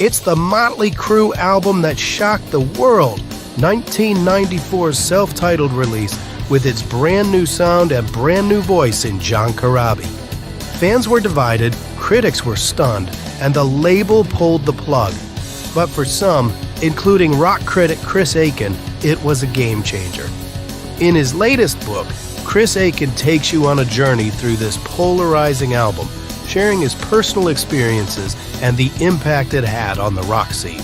It's the Motley Crue album that shocked the world. 1994's self-titled release with its brand new sound and brand new voice in John Corabi. Fans were divided, critics were stunned, and the label pulled the plug. But for some, including rock critic CHRIS Akin, it was a game changer. In his latest book, CHRIS Akin takes you on a journey through this polarizing album, sharing his personal experiences and the impact it had on the rock scene.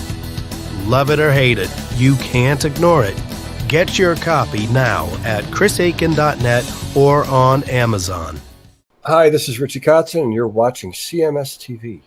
Love it or hate it, you can't ignore it. Get your copy now at chrisakin.net or on Amazon. Hi, this is Richie Kotzen, and you're watching CMS TV.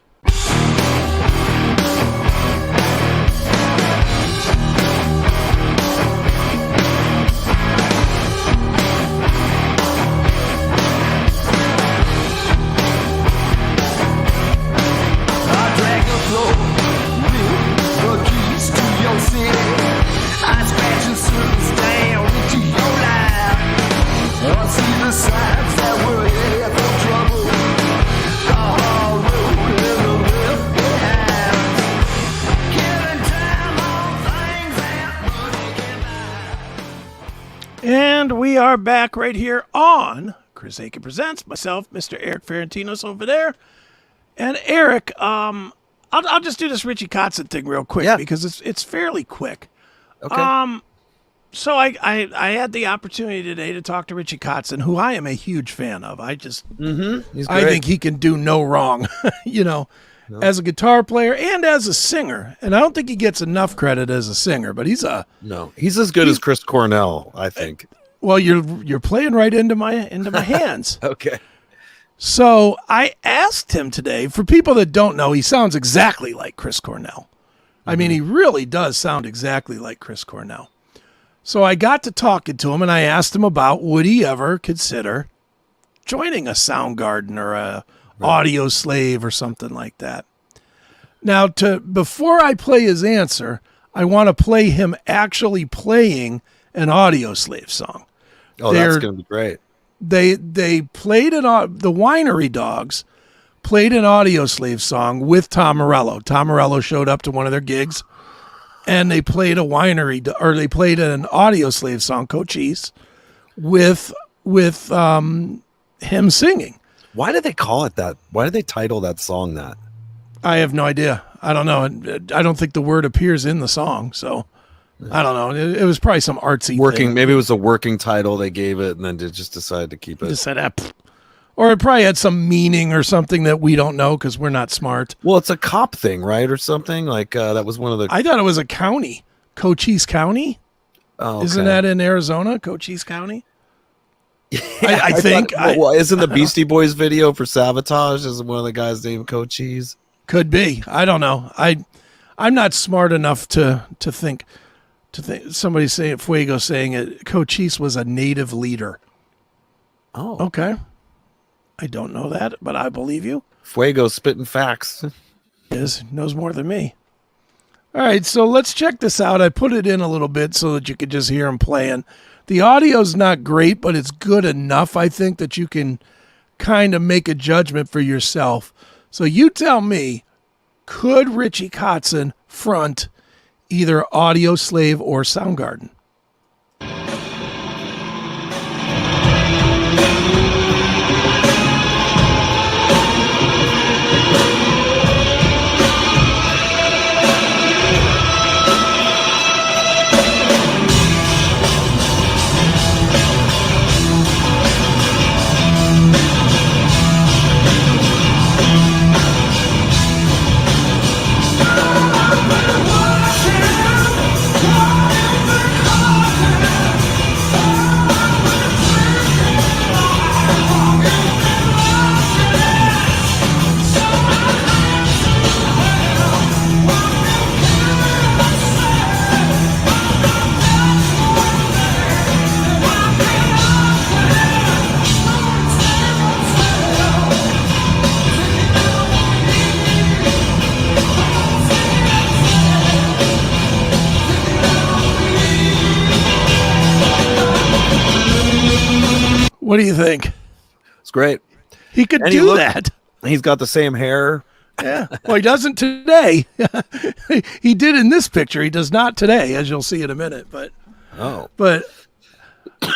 And we are back right here on CHRIS Akin Presents. Myself, Mr. Erik Ferentinos over there. And Erik, I'll just do this Richie Kotzen thing real quick because it's fairly quick. Okay. So I had the opportunity today to talk to Richie Kotzen, who I am a huge fan of. He's great. I think he can do no wrong, as a guitar player and as a singer. And I don't think he gets enough credit as a singer, but he's as good as Chris Cornell, I think. Well, you're playing right into my hands. Okay. So I asked him today, for people that don't know, he sounds exactly like Chris Cornell. I mean, he really does sound exactly like Chris Cornell. So I got to talking to him, and I asked him about would he ever consider joining a Soundgarden or a Audioslave or something like that. Now, before I play his answer, I want to play him actually playing an Audioslave song. Oh, that's going to be great. They played the Winery Dogs played an Audioslave song with Tom Morello. Tom Morello showed up to one of their gigs, and they played an Audioslave song, Cochise, with him singing. Why did they call it that? Why did they title that song that? I have no idea. I don't know. I don't think the word appears in the song, so I don't know. It was probably some artsy thing. Maybe it was a working title they gave it, and then they just decided to keep it. Just said, or it probably had some meaning or something that we don't know because we're not smart. Well, it's a cop thing, right, or something like that was one of the. I thought it was a county, Cochise County. Oh, okay. Isn't that in Arizona, Cochise County? Yeah, I think. Isn't the Beastie Boys video for Sabotage? Isn't one of the guys named Cochise? Could be. I don't know. I'm not smart enough to think. Somebody saying Fuego saying it. Cochise was a native leader. Oh, okay. I don't know that, but I believe you. Fuego spitting facts. Knows more than me. All right, so let's check this out. I put it in a little bit so that you could just hear him playing. The audio's not great, but it's good enough, I think, that you can kind of make a judgment for yourself. So you tell me, could Richie Kotzen front either Audioslave or Soundgarden? What do you think? It's great. He could do that. He's got the same hair Yeah. Well, he doesn't today. He did in this picture. He does not today, as you'll see in a minute. But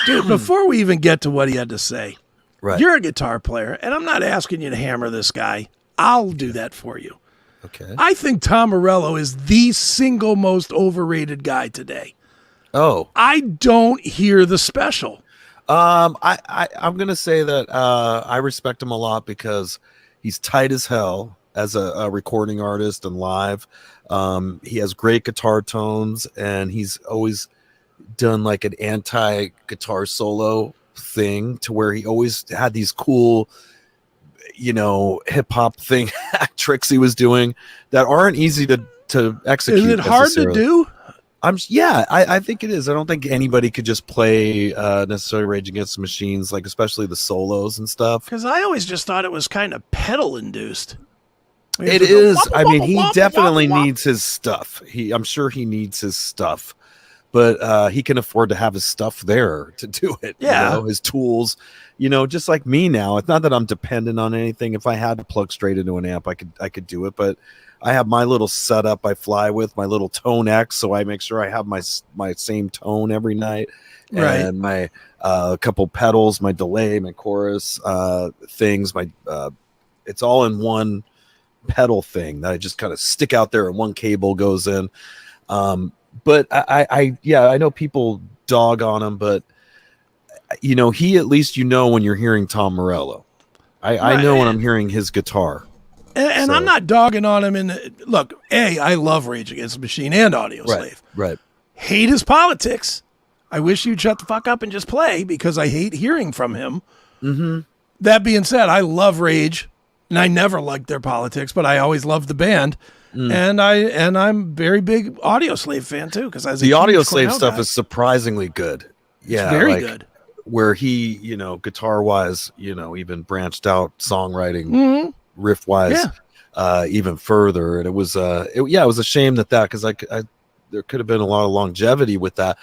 dude, before we even get to what he had to say, Right. you're a guitar player, and I'm not asking you to hammer this guy. I'll do that for you. Okay. I think Tom Morello is the single most overrated guy today. Oh. I don't hear the special. I'm gonna say that I respect him a lot because he's tight as hell as a recording artist and live. He has great guitar tones, and he's always done like an anti-guitar solo thing to where he always had these cool, hip-hop thing tricks he was doing that aren't easy to execute. Is it hard to do? I think it is. I don't think anybody could just play necessarily Rage Against the Machines, like especially the solos and stuff. Because I always just thought it was kind of pedal induced. It is. I mean, he definitely needs his stuff. I'm sure he needs his stuff, but he can afford to have his stuff there to do it. Yeah, his tools. Just like me now. It's not that I'm dependent on anything. If I had to plug straight into an amp, I could do it. But I have my little setup I fly with, my little Tone X, so I make sure I have my same tone every night, and my couple pedals, my delay, my chorus things. It's all in one pedal thing that I just kind of stick out there, and one cable goes in. But I know people dog on him, but he at least when you're hearing Tom Morello. I know when I'm hearing his guitar. And I'm not dogging on him. Look, I love Rage Against the Machine and Audioslave. Right. Hate his politics. I wish you'd shut the fuck up and just play because I hate hearing from him. Mm-hmm. That being said, I love Rage, and I never liked their politics, but I always loved the band. And I'm very big Audioslave fan too because the Audioslave stuff is surprisingly good. Yeah, it's very good. Where he, guitar wise, even branched out songwriting. Riff wise, even further, and it was it was a shame that because I there could have been a lot of longevity with that.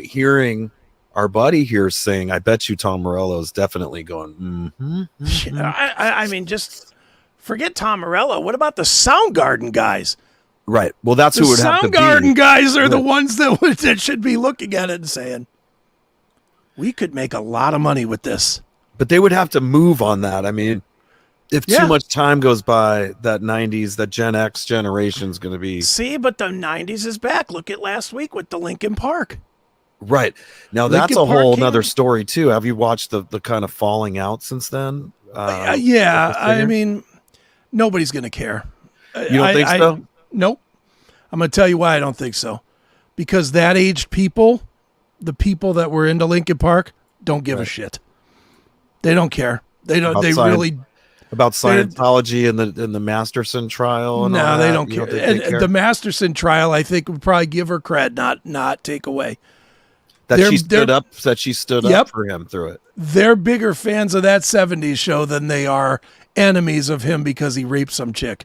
Hearing our buddy here sing, I bet you Tom Morello is definitely going. I mean, just forget Tom Morello. What about the Soundgarden guys? Right. Well, that's who it would have to be. Soundgarden guys are the ones that should be looking at it and saying, "We could make a lot of money with this." But they would have to move on that. I mean. If too much time goes by, that Gen X generation is going to be... See, but the 90s is back. Look at last week with the Linkin Park. Right. Now, that's a whole nother story, too. Have you watched the kind of falling out since then? I mean, nobody's going to care. You don't think so? Nope. I'm going to tell you why I don't think so. Because that aged people, the people that were into Linkin Park, don't give a shit. They don't care. They don't. They really... About Scientology and the Masterson trial? And all they that? don't care. The Masterson trial, I think, would probably give her cred, not take away. She stood up for him through it. They're bigger fans of that 70s show than they are enemies of him because he raped some chick.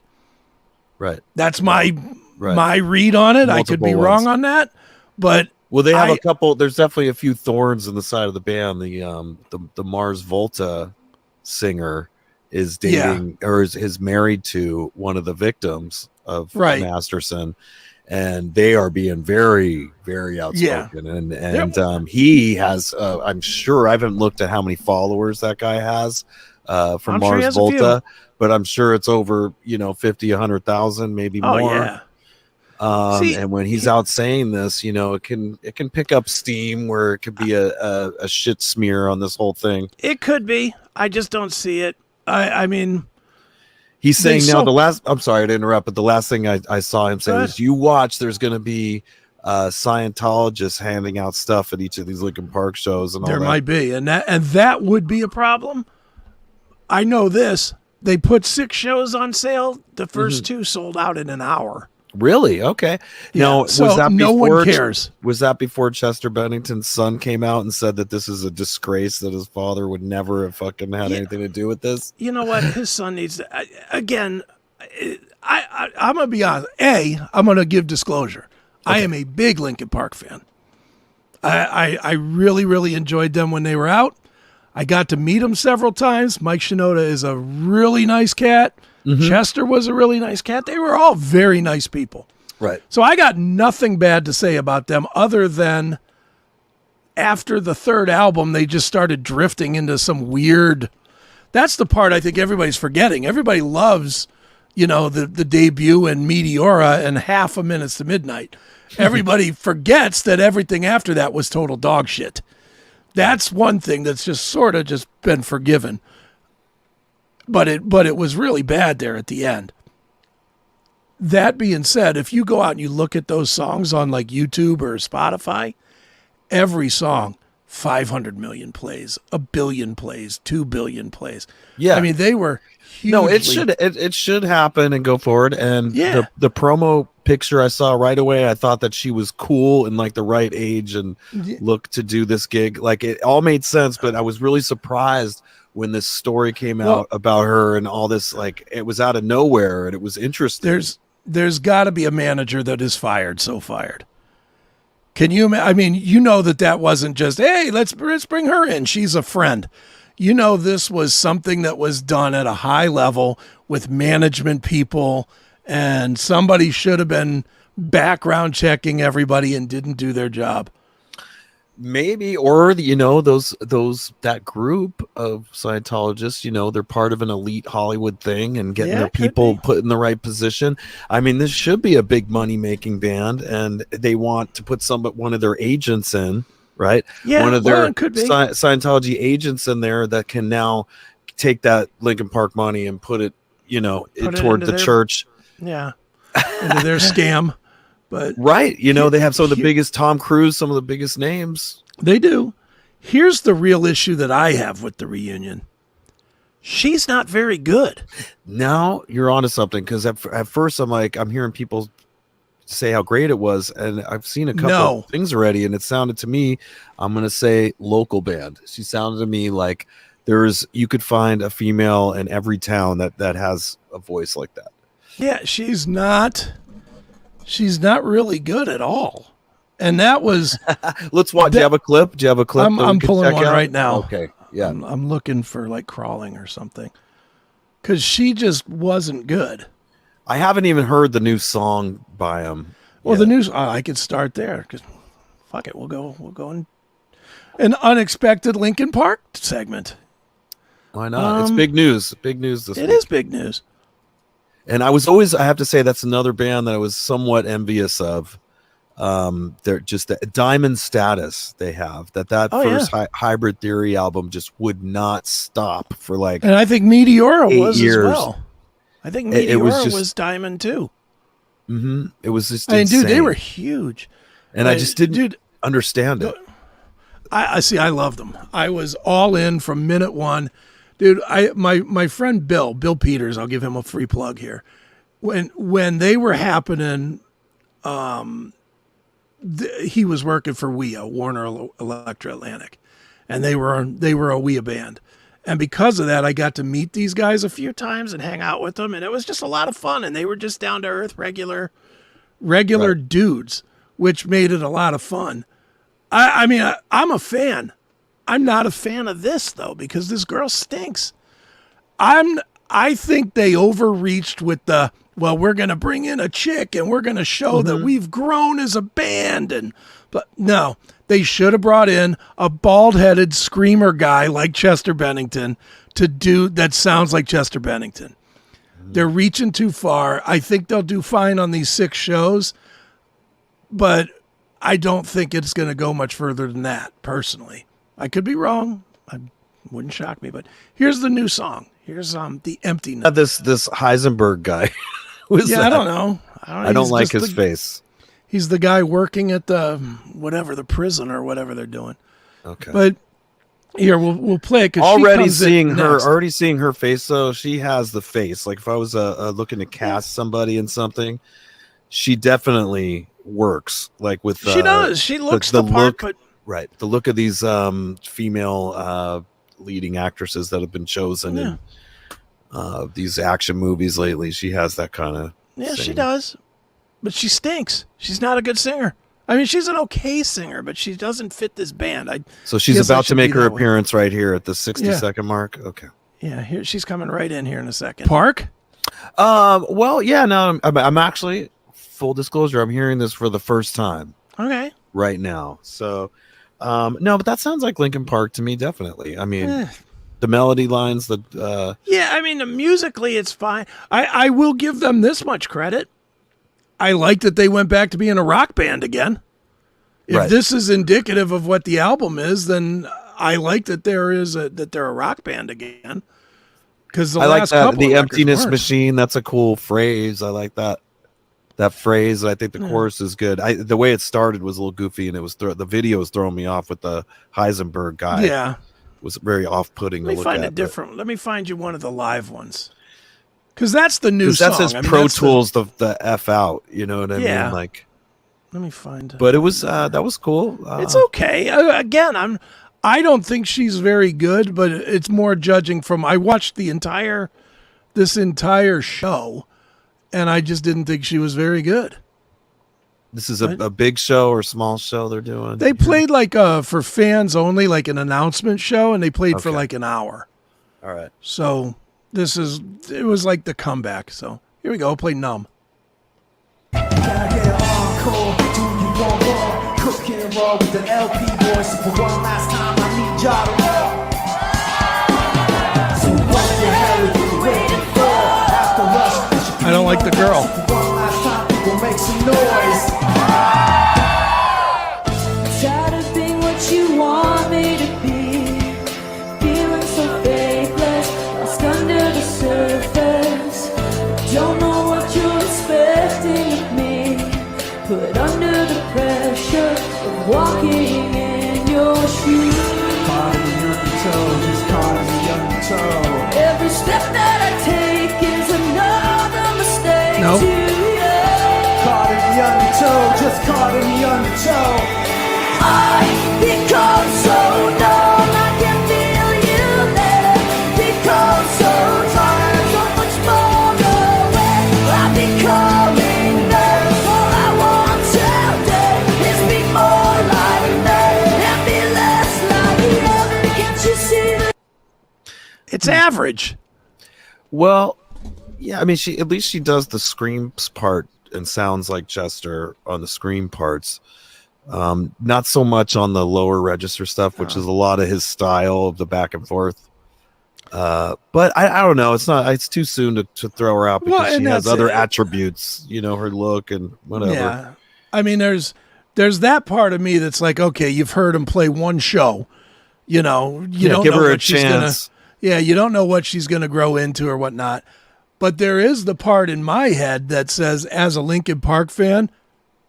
Right. That's my read on it. I could be wrong on that, but... Well, they have a couple... There's definitely a few thorns in the side of the band. The Mars Volta singer... is dating or is married to one of the victims of Masterson, and they are being very, very outspoken. And he has, I'm sure I haven't looked at how many followers that guy has from Mars Volta, but I'm sure it's over 50, 100,000, maybe more. And when he's out saying this, it can pick up steam where it could be a shit smear on this whole thing. It could be. I just don't see it. I mean, he's saying now I'm sorry to interrupt, but the last thing I saw him say is, you watch, there's going to be Scientologists handing out stuff at each of these Linkin Park shows. And all that. There might be. And that would be a problem. I know this. They put 6 shows on sale. The first 2 sold out in an hour. Really? Okay. Yeah. Now, was that no one cares. Was that before Chester Bennington's son came out and said that this is a disgrace, that his father would never have fucking had anything to do with this? You know what? His son needs to, again, I'm going to be honest. I'm going to give disclosure. Okay. I am a big Linkin Park fan. I really, really enjoyed them when they were out. I got to meet them several times. Mike Shinoda is a really nice cat. Chester was a really nice cat. They were all very nice people. Right. So I got nothing bad to say about them other than after the third album, they just started drifting into some weird. That's the part I think everybody's forgetting. Everybody loves, the debut and Meteora and Half a Minutes to Midnight. Everybody forgets that everything after that was total dog shit. That's one thing that's just sort of just been forgiven. But it was really bad there at the end. That being said, if you go out and you look at those songs on like YouTube or Spotify, every song, 500 million plays, 1 billion plays, 2 billion plays. Yeah. I mean, they were hugely... No, it should happen and go forward. And the promo picture I saw right away, I thought that she was cool and like the right age and look to do this gig. Like it all made sense, but I was really surprised when this story came out about her and all this. Like it was out of nowhere and it was interesting. There's got to be a manager that is fired. Can you? I mean, that wasn't just, hey, let's bring her in. She's a friend. This was something that was done at a high level with management people, and somebody should have been background checking everybody and didn't do their job. Maybe, or that group of Scientologists, they're part of an elite Hollywood thing and getting their people put in the right position. I mean, this should be a big money making band, and they want to put one of their agents in, right? Yeah, one of their Scientology agents in there that can now take that Linkin Park money and put it, toward the church. Yeah, into their scam. But right, they have some of the biggest Tom Cruise, some of the biggest names. They do. Here's the real issue that I have with the reunion. She's not very good. Now you're onto something, because at first I'm hearing people say how great it was, and I've seen a couple of things already, and it sounded to me, I'm going to say local band. She sounded to me like you could find a female in every town that has a voice like that. Yeah, she's not really good at all. And that was... Let's watch. Do you have a clip? I'm pulling one right now. Okay, yeah. I'm looking for like Crawling or something. Because she just wasn't good. I haven't even heard the new song by him. Well, the news... I could start there. Because fuck it, we'll go in an unexpected Linkin Park segment. Why not? It's big news. Big news this week. It is big news. And I have to say, that's another band that I was somewhat envious of. They're just the Diamond Status they have. First Hybrid Theory album just would not stop for like. And I think Meteora was years. As well. I think Meteora was Diamond too. Mm-hmm. It was just. I mean, insane. dude, they were huge. And I just didn't understand it. I see. I loved them. I was all in from minute one. Dude, my friend Bill Peters, I'll give him a free plug here. When they were happening, he was working for WEA, Warner Electra Atlantic, and they were a WEA band. And because of that, I got to meet these guys a few times and hang out with them, and it was just a lot of fun. And they were just down to earth, regular dudes, which made it a lot of fun. I mean, I'm a fan. I'm not a fan of this though, because this girl stinks. I think they overreached with we're going to bring in a chick and we're going to show that we've grown as a band. But no, they should have brought in a bald-headed screamer guy like Chester Bennington to do that sounds like Chester Bennington. They're reaching too far. I think they'll do fine on these 6 shows, but I don't think it's going to go much further than that, personally. I could be wrong. It wouldn't shock me, but here's the new song. Here's The Emptiness. This Heisenberg guy. I don't know. I don't like his face. He's the guy working at the prison or whatever they're doing. Okay. But here we'll play it. Already seeing her face though. She has the face. Like if I was looking to cast somebody in something, she definitely works. Like with she does. She looks the part, look, but. Right. The look of these female leading actresses that have been chosen in these action movies lately. She has that kind of thing. She does. But she stinks. She's not a good singer. I mean, she's an okay singer, but she doesn't fit this band. So she's about to make her appearance right here at the 60-second mark? Okay. Yeah, here she's coming right in here in a second. Park? Well, yeah, no, I'm actually, full disclosure, I'm hearing this for the first time Okay. right now. So, no, but that sounds like Linkin Park to me, definitely. I mean, the melody lines, Yeah, I mean, musically, it's fine. I will give them this much credit. I like that they went back to being a rock band again. If Right. this is indicative of what the album is, then I like that they're a rock band again. Because the I like last that, couple the of records emptiness weren't. machine. That's a cool phrase. I like that phrase. I think the chorus is good. The way it started was a little goofy, and it was the video was throwing me off with the Heisenberg guy. Yeah. It was very off-putting to Let me look find at. a different. Let me find you one of the live ones. Because that's the new Because song. that says I mean, Pro that's Tools, the F out. You know what I Yeah. mean? Like, Let me find. but it was that was cool. It's okay. Again, I don't think she's very good, but it's more judging from. I watched this entire show, and I just didn't think she was very good. This is a big show or small show they're doing. They played like for fans only, like an announcement show, and they played for Okay. like an hour. All right. So it was like the comeback. So here we go. Play Numb. Can I get an encore? Do you want more? Cook and roll with the LP boys. So for one last time, I need y'all to roll. So what the hell are you waiting for? After us, I don't like the girl. for one last time, people make some noise. Tired of being what you want me to be, feeling so faithless, lost under the surface. Don't know what you're expecting of me, put under the pressure of walking in your shoes. Caught in the undertow, just caught in the undertow. Every step that I take is another mistake Nope. to you. Caught in the undertow, just caught in the undertow. I become so numb, I can feel you there. Become so tired, so much more away. I'm becoming there. All I want today is be more like that and be less like you. Can't you see that? It's average. Well, yeah. I mean, at least she does the screams part and sounds like Chester on the scream parts. Not so much on the lower register stuff, which is a lot of his style of the back and forth. But I don't know. It's too soon to throw her out because Well, she and has that's other it. attributes, her look and whatever. Yeah. I mean, there's that part of me that's like, okay, you've heard him play one show. You don't give know her a what she's gonna. chance. Yeah, you don't know what she's gonna grow into or whatnot. But there is the part in my head that says, as a Linkin Park fan,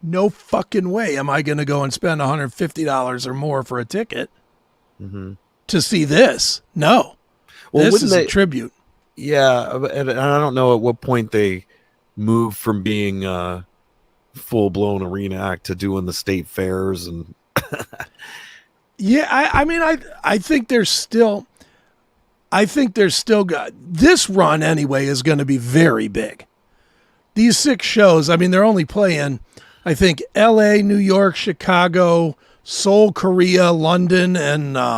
no fucking way am I gonna go and spend $150 or more for a ticket to see this. No. Well, This wouldn't is a they- tribute. Yeah, and I don't know at what point they moved from being a full-blown arena act to doing the state fairs and Yeah, I mean, I think there's still got this run anyway is going to be very big. These 6 shows, I mean, they're only playing, I think, L.A., New York, Chicago, Seoul, Korea, London, and I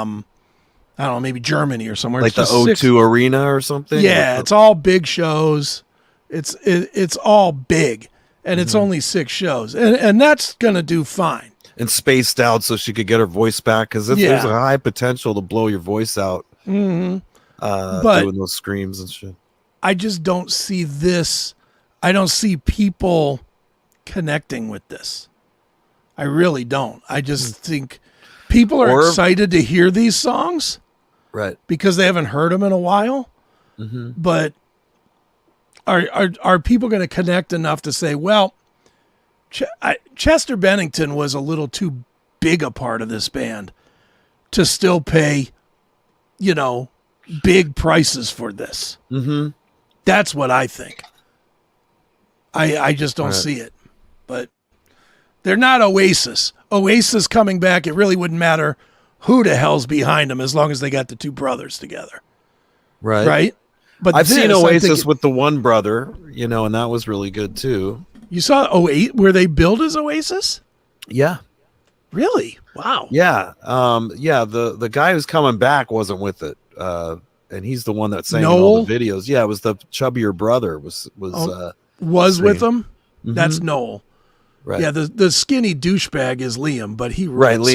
don't know, maybe Germany or somewhere. like It's the just 6 O2 Arena or something. Yeah, it's all big shows. It's all big, and it's only 6 shows, and that's going to do fine. and spaced out so she could get her voice back because there's Yeah. a high potential to blow your voice out But doing those screams and shit. I just don't see this. I don't see people connecting with this. I really don't. I just think people are Or- excited to hear these songs Right. because they haven't heard them in a while. But are people going to connect enough to say, well, Chester Bennington was a little too big a part of this band to still pay, big prices for this. That's what I think. I just don't see it. But they're not Oasis. Oasis coming back, it really wouldn't matter who the hell's behind them as long as they got the 2 brothers together. Right? But I've seen this, I'm Oasis thinking- with the one brother, and that was really good too. You saw 08 where they billed as Oasis? Yeah. Really? Wow. Yeah. The guy who's coming back wasn't with it. and he's the one that sang in Noel? all the videos. Yeah, it was the chubbier brother was with singing. him. That's Noel. Right. Yeah, the skinny douchebag is Liam, but he Right, rules.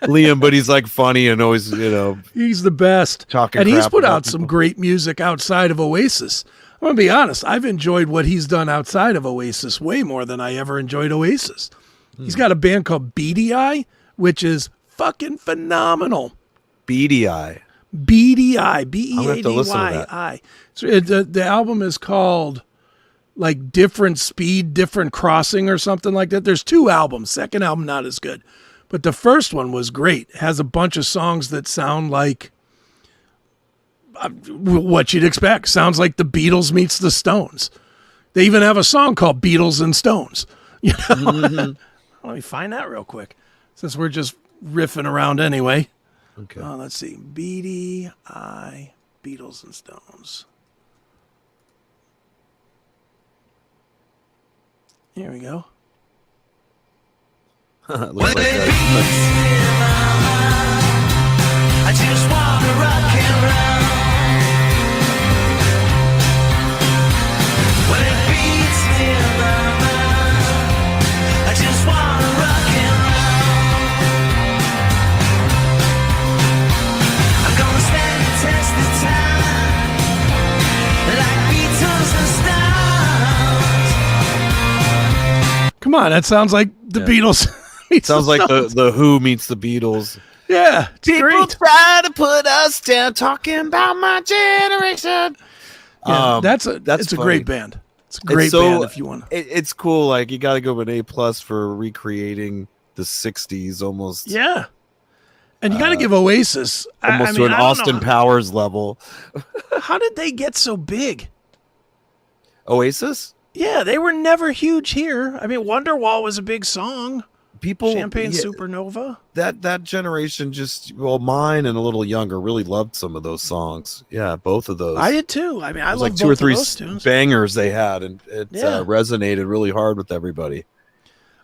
Liam, but he's like funny and always, He's the best. talking And he's crap put about out some people. great music outside of Oasis. I'm going to be honest. I've enjoyed what he's done outside of Oasis way more than I ever enjoyed Oasis. He's got a band called Beady Eye, which is fucking phenomenal. Beady Eye. Beady Eye. I'll have to listen to that. Beady. So the album is called like Different Speed, Different Crossing or something like that. There's 2 albums. Second album, not as good. But the first one was great. It has a bunch of songs that sound like what you'd expect. Sounds like the Beatles meets the Stones. They even have a song called Beatles and Stones. You know? Let me find that real quick, since we're just riffing around anyway. Okay. Let's see. Beady Eye, Beatles and Stones. Here we go. Looks like that. I just wanna rock and roll. When it beats in my mind, I just wanna rock and roll. I'm gonna stand the test of time, like Beatles and Stones. Come on, that sounds like the Beatles. Sounds like the Who meets the Beatles. Yeah, it's People great. try to put us down, talking about my generation. Yeah, it's a funny. great band. It's a great so- band if you want. It's cool. Like, you got to go with an A+ for recreating the 60s almost. Yeah. And you got to give Oasis Almost I mean, to an I don't Austin know. Powers level. How did they get so big? Oasis? Yeah, they were never huge here. I mean, Wonderwall was a big song. People, Champagne yeah, Supernova. that generation mine and a little younger really loved some of those songs. Yeah, both of those. I did too. I mean, I It was love like 2 or both 3 of those tunes. bangers they had, and it Yeah. resonated really hard with everybody.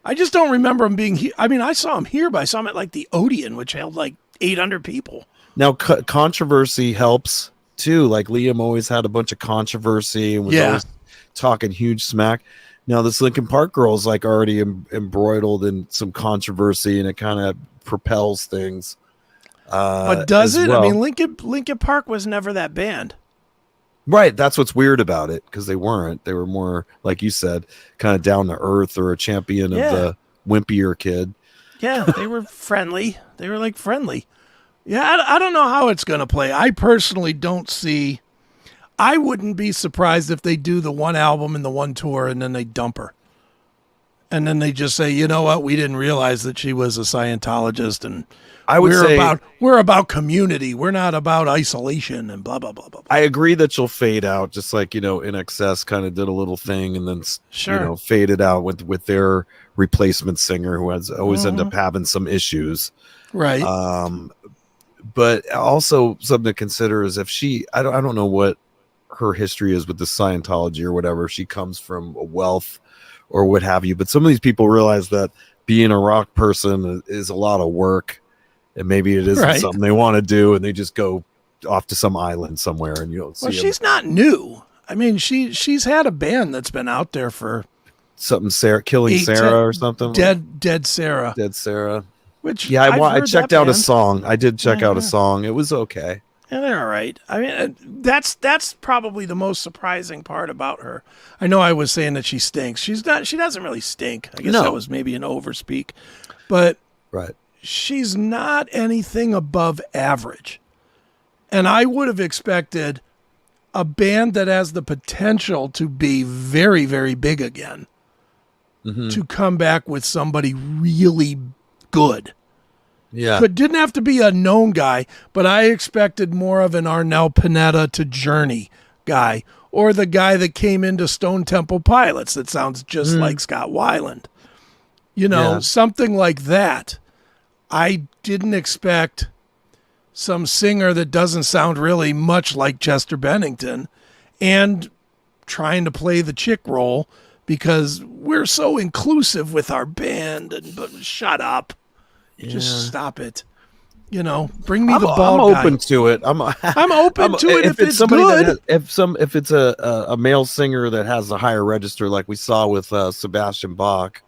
I just don't remember them being. I mean, I saw them here, but I saw them at like the Odeon, which held like 800 people. Now, controversy helps too. Like, Liam always had a bunch of controversy and was Yeah. always talking huge smack. Now, this Linkin Park girl's like already embroiled in some controversy, and it kind of propels things. But does as it? well. I mean, Linkin Park was never that band. Right, that's what's weird about it, because they weren't. They were more, like you said, kind of down to earth, or a champion of the wimpier kid. Yeah, they were friendly. They were like friendly. Yeah, I don't know how it's going to play. I personally don't see. I wouldn't be surprised if they do the one album and the one tour and then they dump her. And then they just say, you know what? We didn't realize that she was a Scientologist, and I would say we're about community. We're not about isolation and blah, blah, blah, blah, blah. I agree that she'll fade out, just like, In Excess kind of did a little thing and then Sure. faded out with their replacement singer, who has always end up Mm-hmm. having some issues. Right. But also something to consider is if I don't know what her history is with the Scientology or whatever. If she comes from a wealth or what have you, but some of these people realize that being a rock person is a lot of work, and maybe it isn't Right. something they want to do, and they just go off to some island somewhere and you don't see Well, 'em. she's not new. I mean, she's had a band that's been out there for Something Killing 8, Sarah 10 or something. Dead Sarah. Dead Sarah. Which Yeah, I've I heard checked that out a band. song. I did check out a Yeah. song. It was okay. Yeah, they're all right. I mean, that's probably the most surprising part about her. I know I was saying that she stinks. She's not. She doesn't really stink. I guess No. that was maybe an overspeak, but Right. she's not anything above average. And I would have expected a band that has the potential to be very, very big again to come back with somebody really good. Yeah. But didn't have to be a known guy, but I expected more of an Arnel Pineda to Journey guy, or the guy that came into Stone Temple Pilots that sounds just like Scott Weiland. Yeah. Something like that. I didn't expect some singer that doesn't sound really much like Chester Bennington and trying to play the chick role because we're so inclusive with our band, but shut up. Just stop it. You know, bring me the I'm bald guy. open to it. I'm open to it if it's somebody good. if it's a male singer that has a higher register, like we saw with Sebastian Bach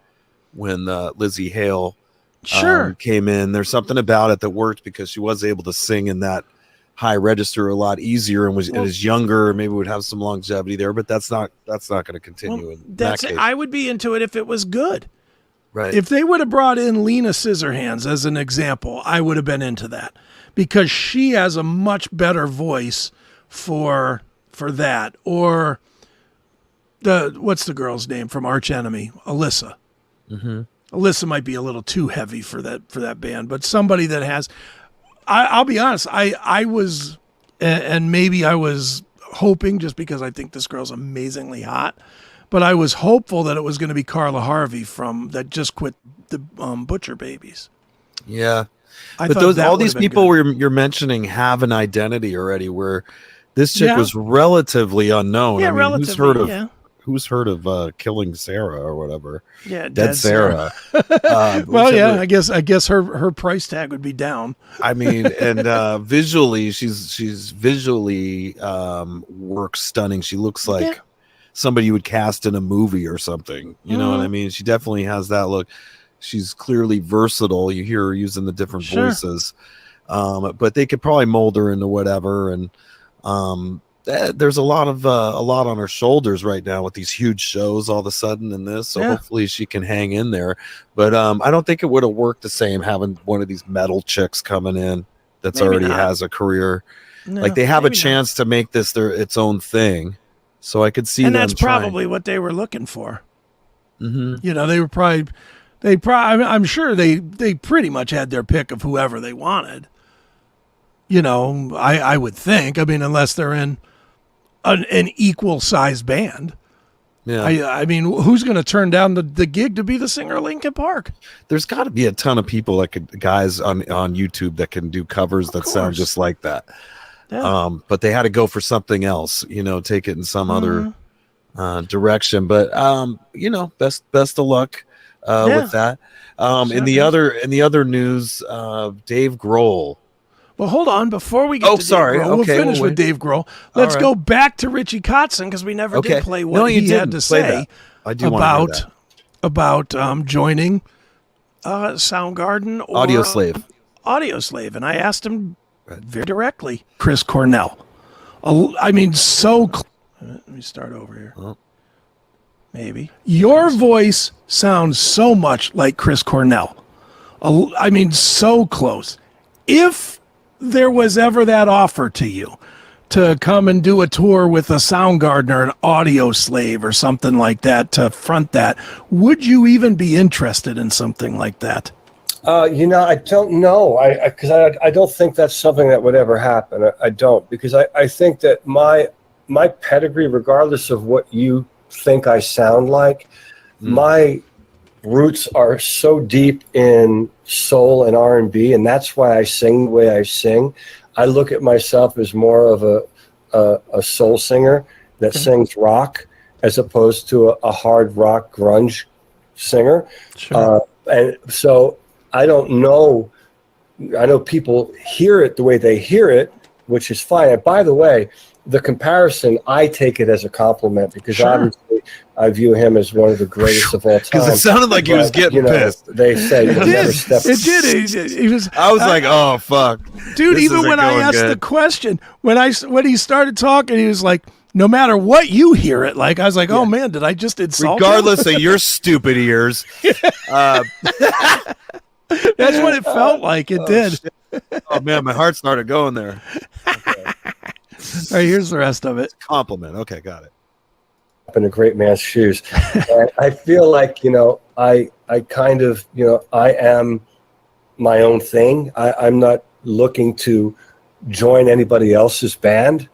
when Lizzie Hale came in. There's something about it that worked because she was able to sing in that high register a lot easier and is younger. Maybe would have some longevity there, but that's not going to continue. In that case. I would be into it if it was good. Right. If they would have brought in Lena Scissorhands as an example, I would have been into that because she has a much better voice for that. Or what's the girl's name from Arch Enemy? Alyssa. Mm-hmm. Alyssa might be a little too heavy for that band, but somebody that has. I'll be honest. I was, and maybe I was hoping just because I think this girl's amazingly hot. But I was hopeful that it was going to be Carla Harvey that just quit the Butcher Babies. Yeah, I but all these people you're mentioning have an identity already. Where this chick was relatively unknown. Yeah, I mean, relatively. Who's heard of Killing Sarah or whatever? Yeah, Dead Sarah. Well, yeah, I guess her price tag would be down. I mean, and visually, she's visually works stunning. She looks like somebody you would cast in a movie or something. You know what I mean? She definitely has that look. She's clearly versatile. You hear her using the different voices, but they could probably mold her into whatever. And there's a lot on her shoulders right now with these huge shows all of a sudden in this. So hopefully she can hang in there. But I don't think it would have worked the same having one of these metal chicks coming in that's already has a career. No, like they have a chance to make this its own thing. So I could see, and that's probably what they were looking for. Mm-hmm. You know, I'm sure they pretty much had their pick of whoever they wanted. You know, I would think. I mean, unless they're in an equal sized band. Yeah. I mean, who's going to turn down the gig to be the singer of Linkin Park? There's got to be a ton of people guys on YouTube that can do covers that sound just like that. Yeah. But they had to go for something else, you know, take it in some other direction. But best of luck with that. In the other news, Dave Grohl. Well, hold on before we get to Dave Grohl. We'll finish with Dave Grohl. Let's go back to Richie Kotzen because we never did play what he had to say about joining Soundgarden or Audioslave, and I asked him very directly, Chris Cornell. I mean, let me start over here. Oh. Maybe. Your voice sounds so much like Chris Cornell. I mean, so close. If there was ever that offer to you to come and do a tour with a Soundgarden or an Audioslave or something like that to front that, would you even be interested in something like that? I don't know. Because I don't think that's something that would ever happen. I don't, because I think that my pedigree, regardless of what you think I sound like, my roots are so deep in soul and R&B, and that's why I sing the way I sing. I look at myself as more of a soul singer that sings rock as opposed to a hard rock grunge singer. Sure. And so I don't know. I know people hear it the way they hear it, which is fine. And by the way, the comparison, I take it as a compliment because obviously I view him as one of the greatest of all time. Because it sounded like he was getting pissed. They say you'll never step. It did. He was. I was like, oh fuck, dude. Even when I asked the question, when he started talking, he was like, no matter what you hear it like, I was like, oh man, did I just insult regardless of your stupid ears? That's what it felt like. It did. Shit. Oh man, my heart started going there. Okay. All right, here's the rest of it. Compliment. Okay, got it. In a great man's shoes. And I feel like, I kind of, I am my own thing. I'm not looking to join anybody else's band,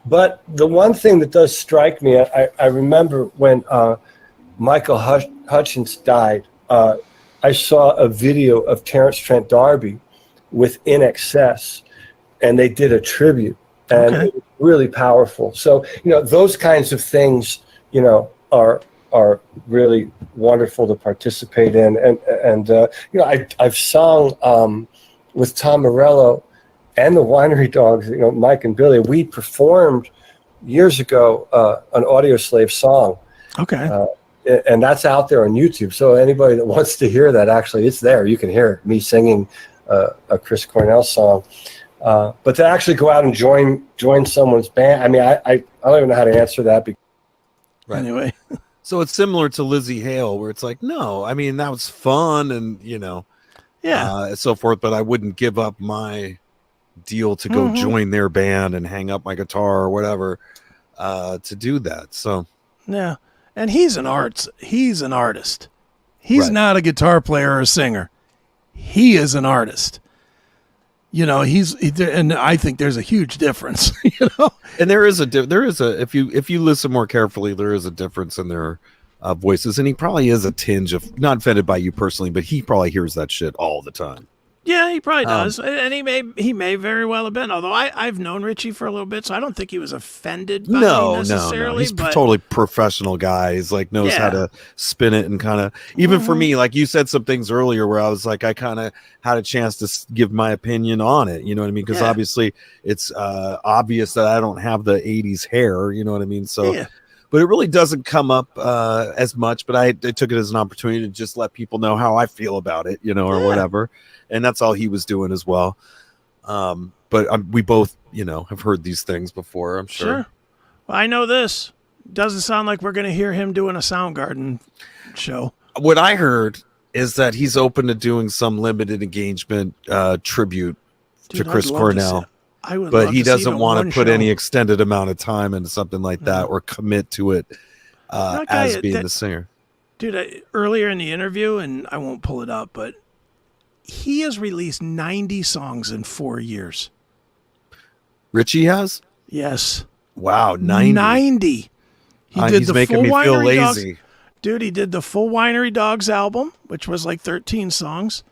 But the one thing that does strike me, I remember when Michael Hutchins died, I saw a video of Terence Trent D'Arby with In Excess, and they did a tribute. And it was really powerful. So, those kinds of things, are really wonderful to participate in. And I've sung with Tom Morello and the Winery Dogs, Mike and Billy. We performed years ago an Audioslave song. Okay. And that's out there on YouTube. So anybody that wants to hear that, actually, it's there. You can hear me singing a Chris Cornell song. But to actually go out and join someone's band, I mean, I don't even know how to answer that. Right. Anyway. So it's similar to Lizzie Hale, where it's like, no, I mean, that was fun and, and so forth, but I wouldn't give up my deal to go join their band and hang up my guitar or whatever to do that. So, yeah. And he's an artist. He's Right. not a guitar player or a singer. He is an artist. And I think there's a huge difference, and there is if you listen more carefully, there is a difference in their voices, and he probably is a tinge of, not offended by you personally, but he probably hears that shit all the time. Yeah, he probably does, and he may very well have been. Although I've known Richie for a little bit, so I don't think he was offended by me necessarily. He's a totally professional guy. He's like knows how to spin it, and kind of even for me, like you said some things earlier where I was like, I kind of had a chance to give my opinion on it. You know what I mean? Because obviously it's obvious that I don't have the '80s hair. You know what I mean? So. But it really doesn't come up as much. But I took it as an opportunity to just let people know how I feel about it, or whatever. And that's all he was doing as well. But we both, have heard these things before, I'm sure. Well, I know this. Doesn't sound like we're going to hear him doing a Soundgarden show. What I heard is that he's open to doing some limited engagement tribute to Chris Cornell. But he doesn't want to put any extended amount of time into something like that or commit to it as being the singer. Dude, earlier in the interview, and I won't pull it up, but he has released 90 songs in 4 years. Richie has? Yes. Wow, 90. He did he's making me feel lazy. Dude, he did the full Winery Dogs album, which was like 13 songs.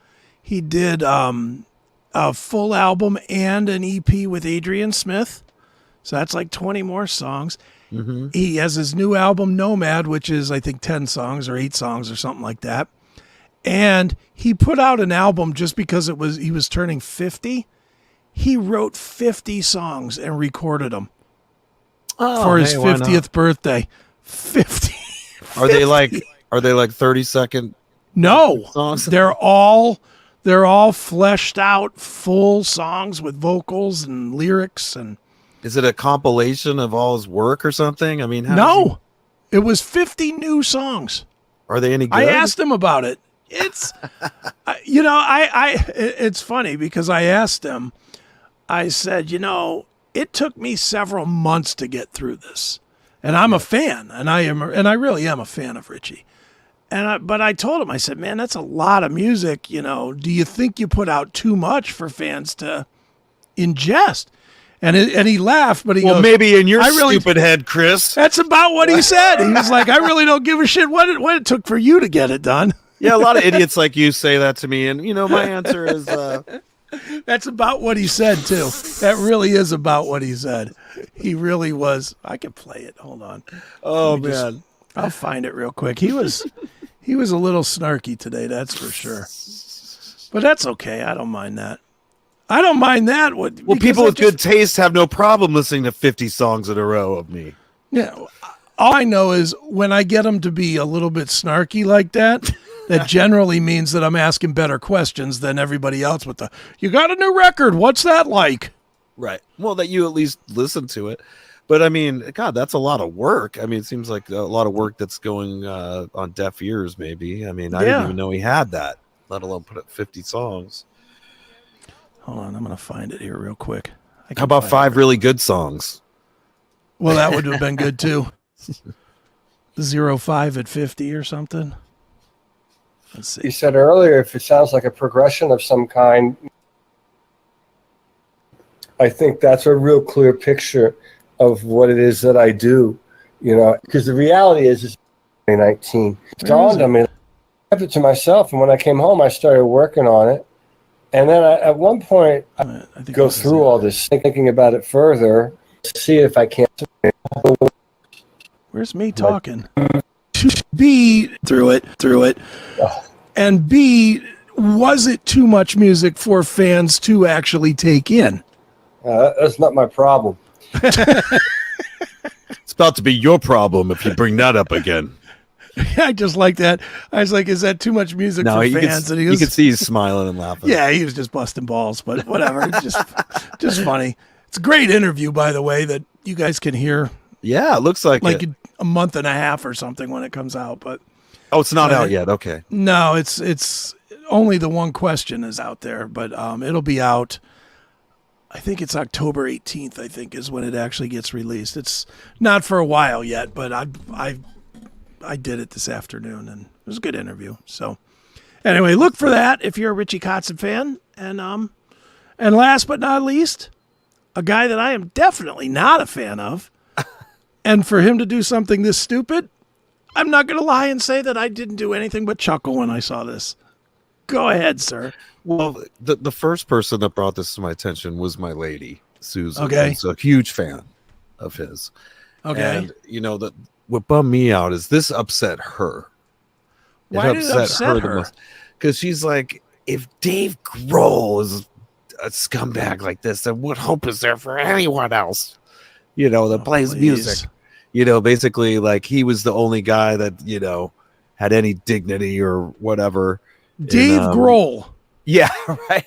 He did a full album and an EP with Adrian Smith. So that's like 20 more songs. Mm-hmm. He has his new album, Nomad, which is, I think, 10 songs or 8 songs or something like that. And he put out an album just because he was turning 50. He wrote 50 songs and recorded them for his 50th birthday. 50. Are they like 30-second songs? They're all fleshed out, full songs with vocals and lyrics. And is it a compilation of all his work or something? I mean, no, it was 50 new songs. Are they any good? I asked him about it. It's, it's funny because I asked him. I said, it took me several months to get through this, and I'm a fan, and I really am a fan of Richie. But I told him, I said, man, that's a lot of music. Do you think you put out too much for fans to ingest? And he laughed, but he goes, maybe in your stupid head, Chris. That's about what he said. He was like, I really don't give a shit what it took for you to get it done. Yeah, a lot of idiots like you say that to me, and my answer is that's about what he said too. That really is about what he said. He really was. I can play it. Hold on. Oh man. I'll find it real quick. He was a little snarky today, that's for sure. But that's okay. I don't mind that. Well, people with good taste have no problem listening to 50 songs in a row of me. Yeah. All I know is when I get him to be a little bit snarky like that, that generally means that I'm asking better questions than everybody else with you got a new record. What's that like? Right. Well, that you at least listen to it. But I mean, God, that's a lot of work. I mean, it seems like a lot of work that's going on deaf ears, maybe. I mean, I didn't even know he had that, let alone put up 50 songs. Hold on, I'm going to find it here real quick. How about 5 really good songs? Well, that would have been good too. 05 at 50 or something. Let's see. You said earlier, if it sounds like a progression of some kind, I think that's a real clear picture of what it is that I do, because the reality is 2019. It dawned on me, I kept it to myself, and when I came home, I started working on it. And then at one point, I go through all this, thinking about it further, see if I can't. Where's me talking? B, through it. And B, was it too much music for fans to actually take in? That's not my problem. It's about to be your problem if you bring that up again. I just like that. I was like, is that too much music for fans? And you can see he's smiling and laughing. yeah, he was just busting balls, but whatever. It's just funny. It's a great interview, by the way, that you guys can hear Yeah, it looks like it. a month and a half or something when it comes out. But Oh, it's not out yet. Okay. no, it's only the one question is out there, but it'll be out. I think it's October 18th, I think, is when it actually gets released. It's not for a while yet, but I did it this afternoon, and it was a good interview. So anyway, look for that if you're a Richie Kotzen fan. And last but not least, a guy that I am definitely not a fan of, and for him to do something this stupid, I'm not going to lie and say that I didn't do anything but chuckle when I saw this. Go ahead, sir. Well, the first person that brought this to my attention was my lady, Susan. Okay. Who's a huge fan of his. Okay. And, what bummed me out is this upset her. Why did it upset her? Because she's like, if Dave Grohl is a scumbag like this, then what hope is there for anyone else, that plays please. music? Basically, like, he was the only guy that, had any dignity or whatever. Dave Grohl. Yeah, right.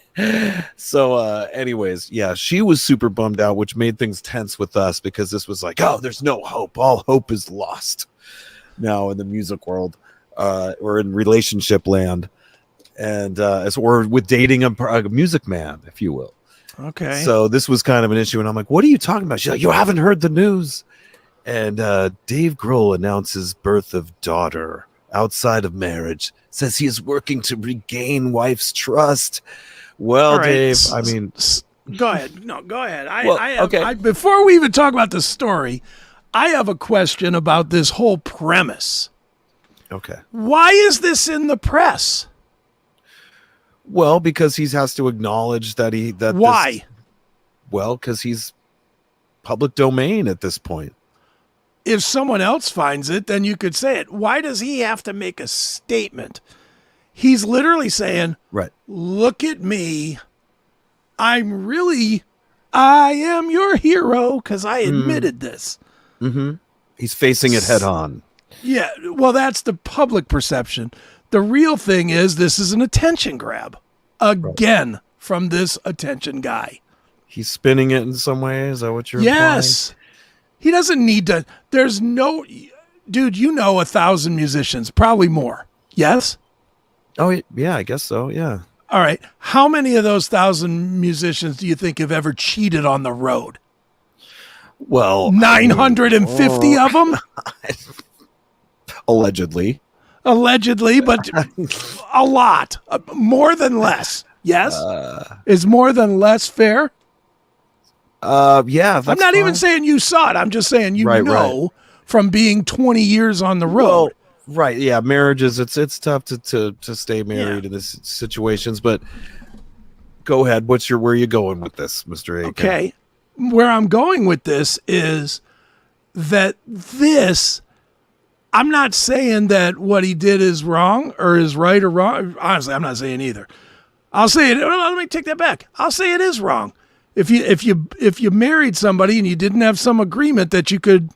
So, anyways, yeah, she was super bummed out, which made things tense with us because this was like, oh, there's no hope. All hope is lost now in the music world, or in relationship land, and or with dating a music man, if you will. Okay. So this was kind of an issue, and I'm like, what are you talking about? She's like, you haven't heard the news. And Dave Grohl announces birth of daughter outside of marriage. Says he is working to regain wife's trust. Well, right. Dave, I mean, go ahead. No, go ahead. Okay. Before we even talk about the story, I have a question about this whole premise. Okay. Why is this in the press? Well, because he has to acknowledge that Why? Because he's public domain at this point. If someone else finds it, then you could say it. Why does he have to make a statement? He's literally saying, right, look at me. I am your hero because I admitted this. Mm-hmm. He's facing it head on. Yeah, well, that's the public perception. The real thing is this is an attention grab. Again, from this attention guy. He's spinning it in some way. Is that what you're Yes. implying? He doesn't need to. There's no, dude, 1,000 musicians, probably more. Yes? Oh, yeah, I guess so. Yeah. All right. How many of those 1,000 musicians do you think have ever cheated on the road? Well, 950 of them? Allegedly, but a lot. More than less. Yes? Is more than less fair? Yeah, I'm not even saying you saw it. I'm just saying right. From being 20 years on the road. Well, right. Yeah. Marriages. It's tough to stay married in this situations, but go ahead. Where are you going with this, Mr. Aiken? Okay. Where I'm going with this is that I'm not saying that what he did is wrong or is right or wrong. Honestly, I'm not saying either. I'll say it. Let me take that back. I'll say it is wrong. If you married somebody and you didn't have some agreement that you could,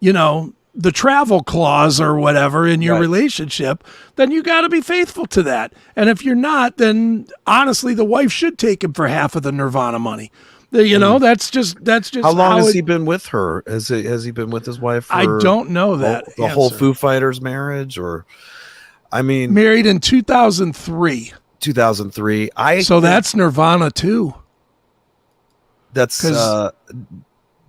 the travel clause or whatever in your relationship, then you got to be faithful to that. And if you're not, then honestly, the wife should take him for half of the Nirvana money. That's just. How long has he been with her? Has he been with his wife? I don't know that. The whole Foo Fighters marriage, married in 2003. 2003. So that's Nirvana too. That's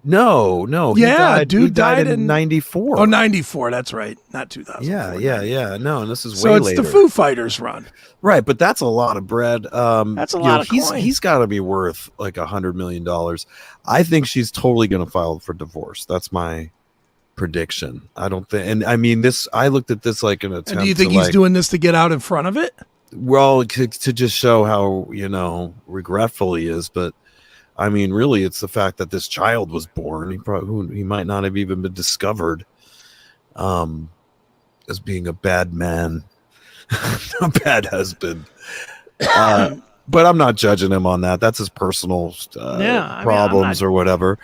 no. Yeah, he died in 94. Oh, 94. That's right. Not 2000. Yeah. No, and this is so way it's later. the Foo Fighters run. Right, but that's a lot of bread. That's a lot of coin. He's got to be worth like $100 million. I think she's totally going to file for divorce. That's my prediction. I don't think, and I mean this. I looked at this like an attempt. And do you think he's doing this to get out in front of it? Well, to just show how regretful he is, but. I mean, really, it's the fact that this child was born. He might not have even been discovered as being a bad man, a bad husband. But I'm not judging him on that. That's his personal problems or whatever.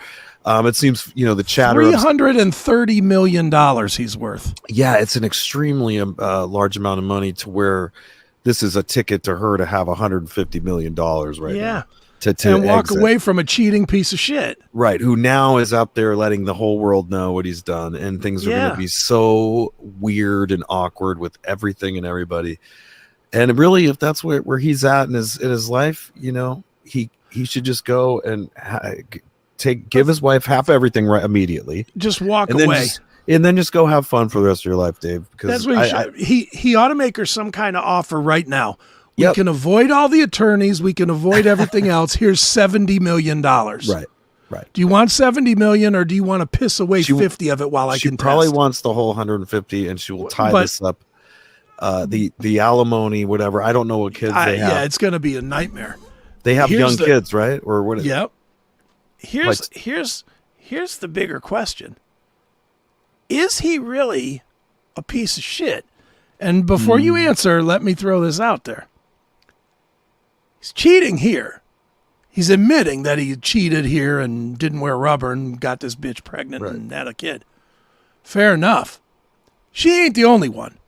It seems, the chatter. $330 million he's worth. Yeah, it's an extremely large amount of money to where this is a ticket to her to have $150 million right now. To walk exit. away from a cheating piece of shit. Right, who now is out there letting the whole world know what he's done, and things are going to be so weird and awkward with everything and everybody. And really, if that's where he's at in his life, he should just go and give his wife half everything right immediately. Just walk away. And then just go have fun for the rest of your life, Dave. Because that's what he ought to make her some kind of offer right now. We Yep. can avoid all the attorneys. We can avoid everything else. Here's $70 million. Right. Do you want $70 million, or do you want to piss away 50 of it while I can She probably wants the whole 150, and she will tie this up. The alimony, whatever. I don't know what kids they have. Yeah, it's going to be a nightmare. They have young kids, right? Or what? Yep. Here's the bigger question. Is he really a piece of shit? And before you answer, let me throw this out there. He's cheating here. He's admitting that he cheated here and didn't wear rubber and got this bitch pregnant and had a kid. Fair enough. She ain't the only one.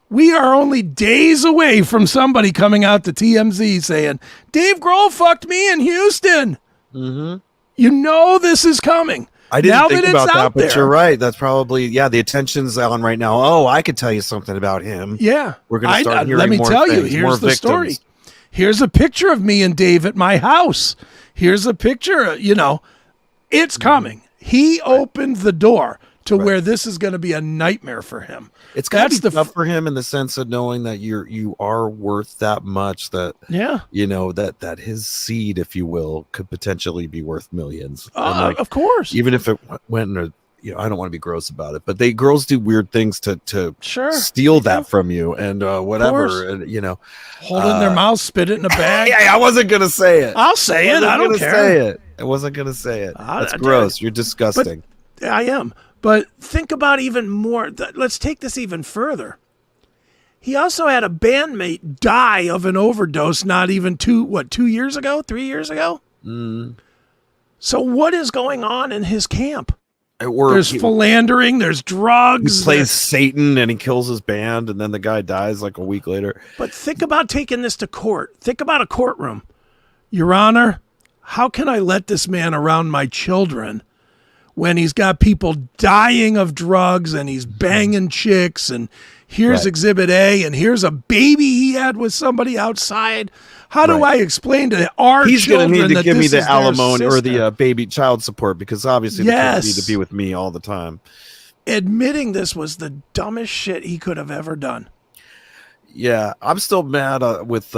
We are only days away from somebody coming out to TMZ saying, Dave Grohl fucked me in Houston. Mm-hmm. You know this is coming. I didn't now think that about it's that, out but there, you're right. That's probably, the attention's on right now. Oh, I could tell you something about him. Yeah. We're going to start hearing let me more tell you, things, here's more the victims. story. Here's a picture of me and Dave at my house. Here's a picture, it's coming. He opened the door to where this is going to be a nightmare for him. It's got to be tough for him in the sense of knowing that you are worth that much that, that his seed, if you will, could potentially be worth millions. Of course. Even if it went in a, I don't want to be gross about it, but girls do weird things to steal that from you and whatever, and hold it in their mouth, spit it in a bag. I wasn't going to say it. I'll say it. I don't care. I wasn't going to say it. That's gross. You're disgusting. I am. But think about even more. Let's take this even further. He also had a bandmate die of an overdose not even 2 years ago, 3 years ago? So what is going on in his camp? There's philandering, there's drugs. He plays Satan and he kills his band, and then the guy dies like a week later. But think about taking this to court. Think about a courtroom. Your Honor, how can I let this man around my children when he's got people dying of drugs and he's banging chicks, and here's Exhibit A, and here's a baby he had with somebody outside? How do I explain to our He's children going to need to give me the alimony or sister? the baby child support, because obviously the kids need to be with me all the time. Admitting this was the dumbest shit he could have ever done. Yeah, I'm still mad with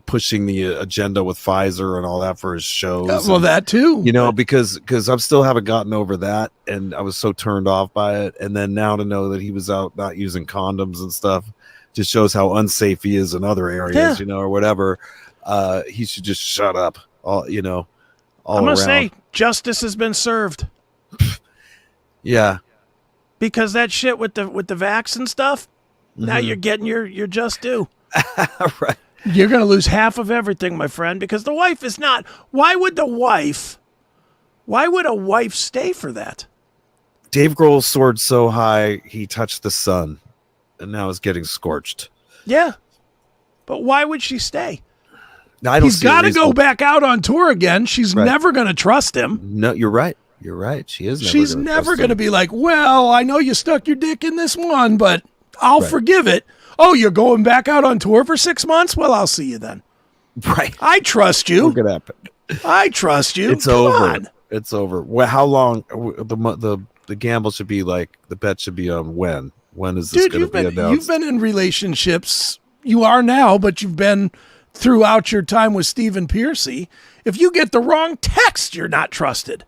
pushing the agenda with Pfizer and all that for his shows. That too. Because I still haven't gotten over that, and I was so turned off by it. And then now to know that he was out not using condoms and stuff just shows how unsafe he is in other areas, or whatever. He should just shut up. All I'm gonna say justice has been served. Yeah. Because that shit with the vax and stuff, now you're getting your just due. Right. You're going to lose half of everything, my friend, because the wife is not. Why would a wife stay for that? Dave Grohl soared so high, he touched the sun, and now is getting scorched. Yeah. But why would she stay? He's got to go back out on tour again. She's never going to trust him. No, you're right. You're right. She's never going to be like, well, I know you stuck your dick in this one, but I'll forgive it. Oh, you're going back out on tour for 6 months? Well, I'll see you then. Right. I trust you. Look at that. I trust you. It's Come over. on. It's over. Well, how long? The gamble should be like, the bet should be on when. When is this going to be announced? You've been in relationships. You are now, but you've been throughout your time with Stephen Piercy. If you get the wrong text, you're not trusted.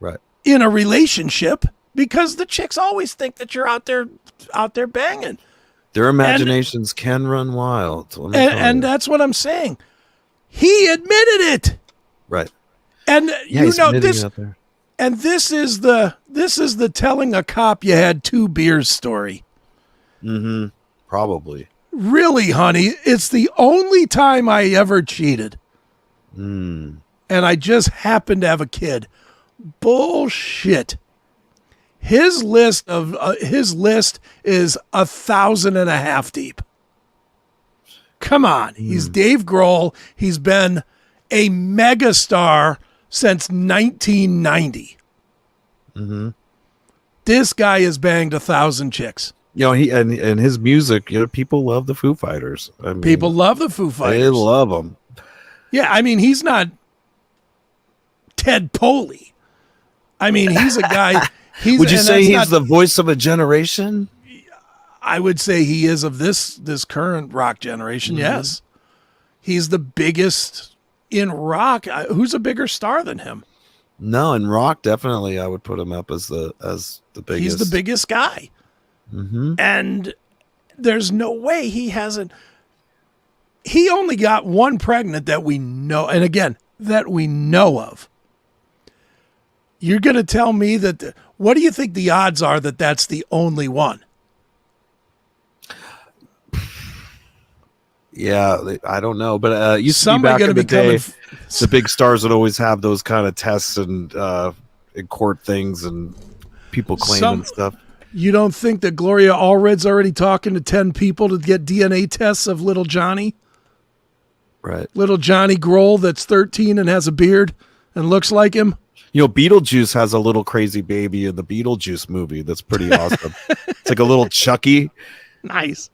Right. In a relationship, because the chicks always think that you're out there banging. Their imaginations can run wild. And that's what I'm saying. He admitted it. Right. And he's this out there. And this is the telling a cop you had 2 beers story. Mm-hmm. Probably. Really, honey, it's the only time I ever cheated. And I just happened to have a kid. Bullshit. His list is 1,500 deep. Come on. He's Dave Grohl. He's been a megastar since 1990. This guy has banged 1,000 chicks. You know, he and his music, you know, people love the Foo Fighters. I mean, People love the Foo Fighters. they love them. Yeah, I mean, he's not Ted Poley. I mean, he's a guy. Would you say he's the voice of a generation? I would say he is of this current rock generation. Yes, he's the biggest in rock. Who's a bigger star than him? No, in rock, definitely, I would put him up as the biggest. He's the biggest guy, and there's no way he hasn't. He only got one pregnant that we know, and again, that we know of. You're going to tell me that? What do you think the odds are that that's the only one? Yeah, I don't know, but used to be Somebody back gonna in the be coming day, the big stars would always have those kind of tests and in court things and people claiming stuff. You don't think that Gloria Allred's already talking to 10 people to get DNA tests of little Johnny? Right. Little Johnny Grohl that's 13 and has a beard and looks like him? You know, Beetlejuice has a little crazy baby in the Beetlejuice movie. That's pretty awesome. It's like a little Chucky. Nice.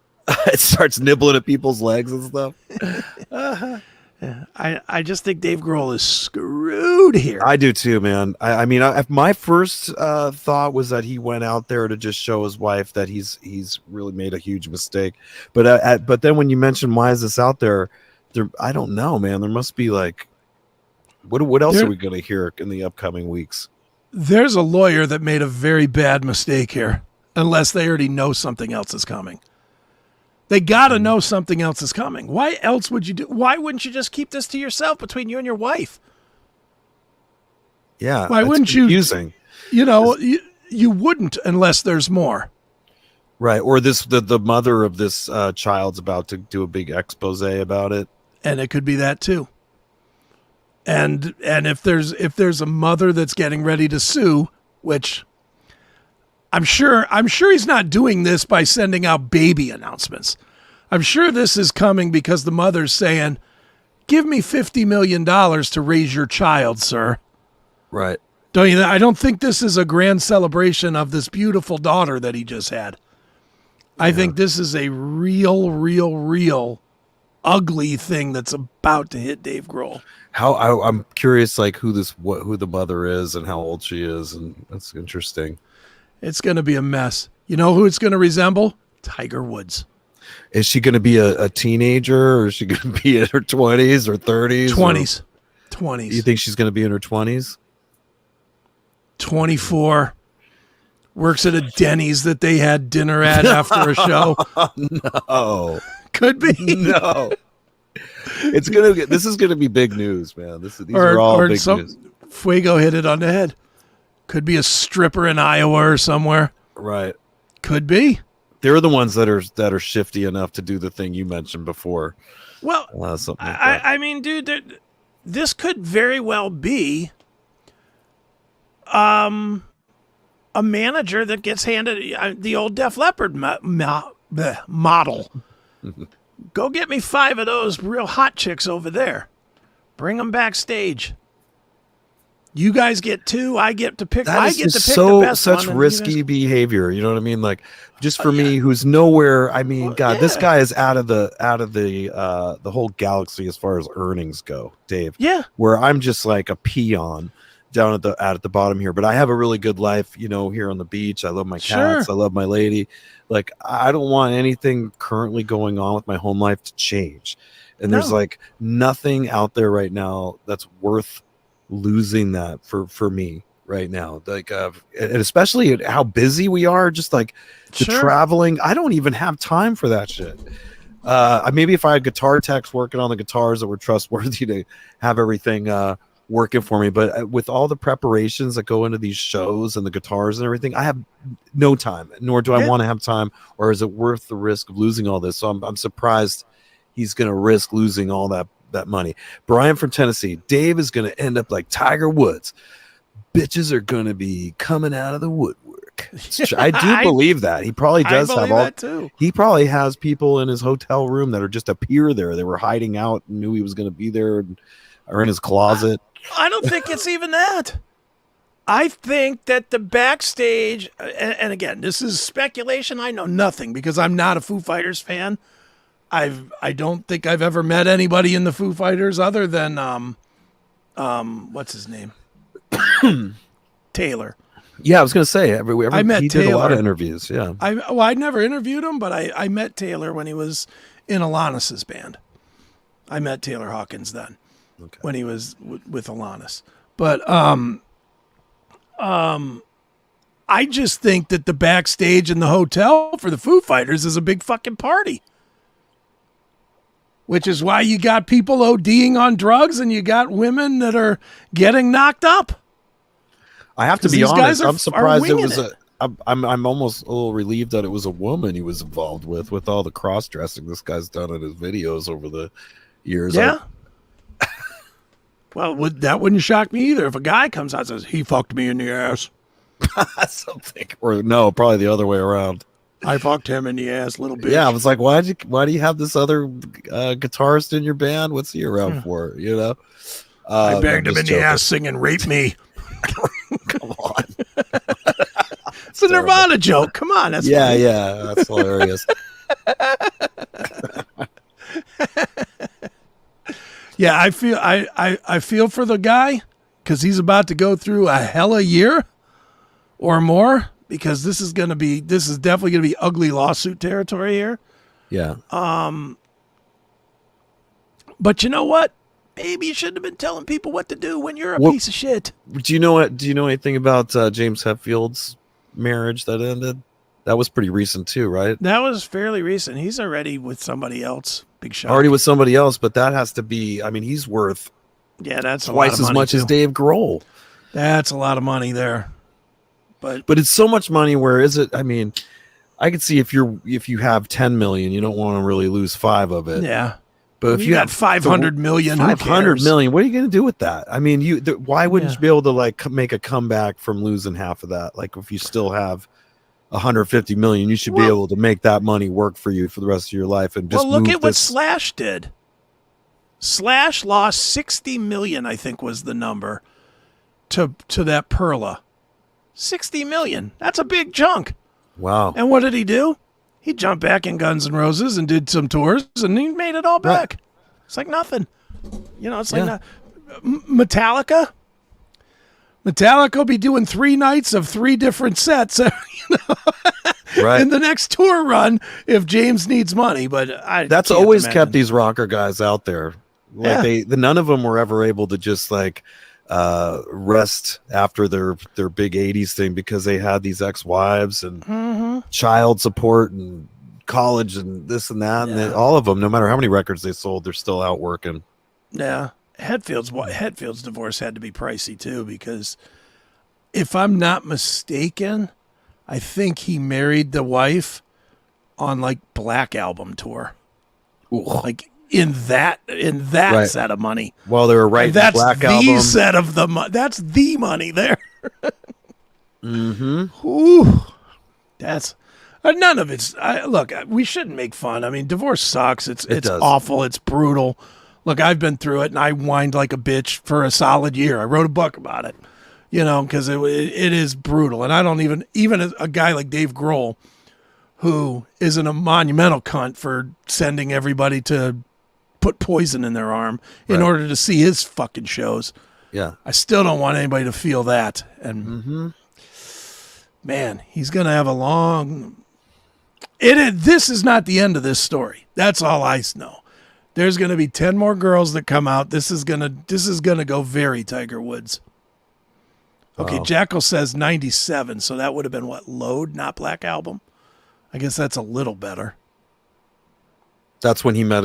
It starts nibbling at people's legs and stuff. I just think Dave Grohl is screwed here. I do too, man. I mean, my first thought was that he went out there to just show his wife that he's really made a huge mistake. But then when you mention why is this out there, I don't know, man. There must be like, what else are we going to hear in the upcoming weeks? There's a lawyer that made a very bad mistake here, unless they already know something else is coming. They got to know something else is coming. Why else would you do? Why wouldn't you just keep this to yourself between you and your wife? Yeah. Why wouldn't confusing. You know, you wouldn't unless there's more. Right. Or the mother of this child's about to do a big expose about it. And it could be that too. And if there's a mother that's getting ready to sue, which I'm sure he's not doing this by sending out baby announcements. I'm sure this is coming because the mother's saying, "Give me $50 million to raise your child, sir." Right. Don't you? I don't think this is a grand celebration of this beautiful daughter that he just had. I think this is a real ugly thing that's about to hit Dave Grohl. I'm curious, like who the mother is and how old she is, and that's interesting. It's going to be a mess. You know who it's going to resemble? Tiger Woods. Is she going to be a teenager, or is she going to be in her 20s or 30s? 20s. You think she's going to be in her 20s? 24. Works at a Denny's that they had dinner at after a show. No. Could be. No. This is gonna be big news, man. These are all big news. Fuego hit it on the head. Could be a stripper in Iowa or somewhere. Right. Could be. They're the ones that are shifty enough to do the thing you mentioned before. Well, something like that. I mean, dude, this could very well be a manager that gets handed the old Def Leppard model. Go get me 5 of those real hot chicks over there. Bring them backstage. You guys get 2. I get to pick. I get to pick the best such one. risky behavior. You know what I mean? Like, just for me, who's nowhere. I mean, God, this guy is out of the whole galaxy as far as earnings go, Dave. Yeah. Where I'm just like a peon down at the bottom here, but I have a really good life, you know, here on the beach. I love my cats. I love my lady. Like, I don't want anything currently going on with my home life to change. And there's like nothing out there right now that's worth losing that for me right now. Like, and especially how busy we are, just like the traveling. I don't even have time for that shit. Maybe if I had guitar techs working on the guitars that were trustworthy to have everything working for me. But with all the preparations that go into these shows and the guitars and everything, I have no time, nor do I want to have time, or is it worth the risk of losing all this? So I'm surprised he's going to risk losing all that money. Brian from Tennessee, Dave is going to end up like Tiger Woods. Bitches are going to be coming out of the woodwork. I do believe that. He probably does have all that too. He probably has people in his hotel room that are just appear there. They were hiding out and knew he was going to be there, or in his closet. I don't think it's even that. I think that the backstage, and again, this is speculation. I know nothing because I'm not a Foo Fighters fan. I don't think I've ever met anybody in the Foo Fighters other than what's his name? Taylor. Yeah, I was gonna say I met he Taylor. did a lot of interviews. Yeah, I never interviewed him, but I met Taylor when he was in Alanis's band. I met Taylor Hawkins then, when he was with Alanis. But I just think that the backstage in the hotel for the Foo Fighters is a big fucking party. Which is why you got people ODing on drugs and you got women that are getting knocked up. I have to be honest. I'm surprised it was I'm almost a little relieved that it was a woman he was involved with all the cross dressing this guy's done in his videos over the years. Yeah. Well, that wouldn't shock me either if a guy comes out and says he fucked me in the ass. Something, or no, probably the other way around. I fucked him in the ass, little bitch. Yeah, I was like, why do you have this other guitarist in your band? What's he around for? You know, I banged him in the ass singing "Rape Me." Come on, it's a Nirvana joke. Come on, that's funny. Yeah, that's hilarious. Yeah, I feel for the guy because he's about to go through a hella year or more. Because this is definitely gonna be ugly lawsuit territory here. Yeah. But you know what? Maybe you shouldn't have been telling people what to do when you're a piece of shit. Do you know anything about James Hetfield's marriage that ended? That was pretty recent too, right? That was fairly recent. He's already with somebody else. Big shot. Already with somebody else, but that has to be. I mean, he's worth that's twice as much as Dave Grohl. That's a lot of money there. But it's so much money. Where is it? I mean, I could see if you have 10 million, you don't want to really lose 5 of it. Yeah. But if you have 500 million, 500 million, what are you going to do with that? I mean, why wouldn't you be able to like make a comeback from losing half of that? Like if you still have 150 million, you should be able to make that money work for you for the rest of your life. And just look at what Slash did. Slash lost 60 million, I think was the number to that Perla. 60 million. That's a big chunk. Wow. And what did he do? He jumped back in Guns N' Roses and did some tours, and he made it all back. Right. It's like nothing. You know, it's like Metallica. Metallica will be doing 3 nights of 3 different sets in the next tour run if James needs money. But that's always kept these rocker guys out there. Like none of them were ever able to just like rest after their big 80s thing because they had these ex-wives and child support and college and this and that, and all of them, no matter how many records they sold, they're still out working. Yeah. Hetfield's divorce had to be pricey too, because if I'm not mistaken, I think he married the wife on like Black Album tour. Ooh. Like in that set of money. Well, they were writing that's Black the Album. Set of the that's the money there. Mm-hmm. Ooh, that's none of it's. Look, we shouldn't make fun. I mean, divorce sucks. It's awful. It's brutal. Look, I've been through it, and I whined like a bitch for a solid year. I wrote a book about it, because it is brutal. And I don't even a guy like Dave Grohl, who isn't a monumental cunt for sending everybody to put poison in their arm in order to see his fucking shows. Yeah. I still don't want anybody to feel that. And man, he's going to have a long... This is not the end of this story. That's all I know. There's going to be 10 more girls that come out. This is going to go very Tiger Woods. Okay, Jackal says 97, so that would have been what? Load, not Black Album? I guess that's a little better. That's when he married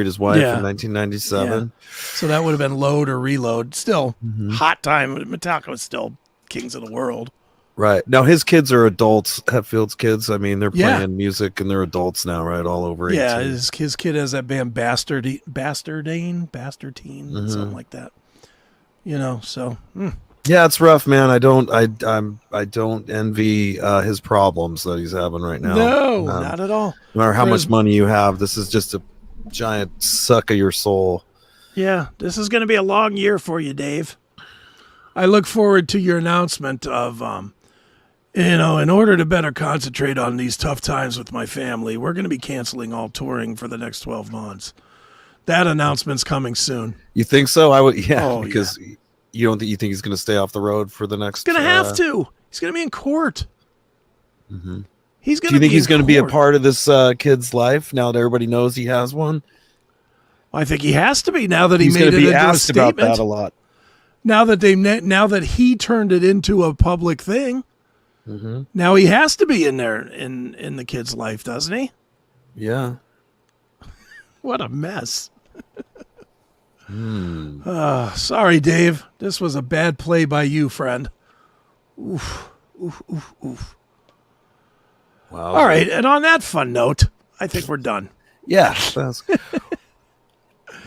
his wife Yeah. in 1997. So that would have been Load or Reload. Still, hot time. Metallica was still kings of the world. Right. Now his kids are adults, Hetfield's kids. I mean, they're Yeah. playing music and they're adults now, right? All over 18. Yeah, his kid has that band Bastardine, something like that. You know, so Yeah, it's rough, man. I don't envy his problems that he's having right now. no, not at all. No matter how Whereas- much money you have, this is just a giant suck of your soul. Yeah, this is going to be a long year for you, Dave. I look forward to your announcement of, in order to better concentrate on these tough times with my family, we're going to be canceling all touring for the next 12 months. That announcement's coming soon. You think so? I would, yeah, Oh, because you think he's going to stay off the road for the next. He's going to have to. He's going to be in court. He's going Do you to. think he's going to be a court. part of this kid's life now that everybody knows he has one? I think he has to be now that he He's made going it to be into a asked about statement. that a lot. Now that he turned it into a public thing, now he has to be in there in the kid's life, doesn't he? Yeah. What a mess. Sorry, Dave. This was a bad play by you, friend. Oof. Wow. All right, and on that fun note, I think we're done. Yeah.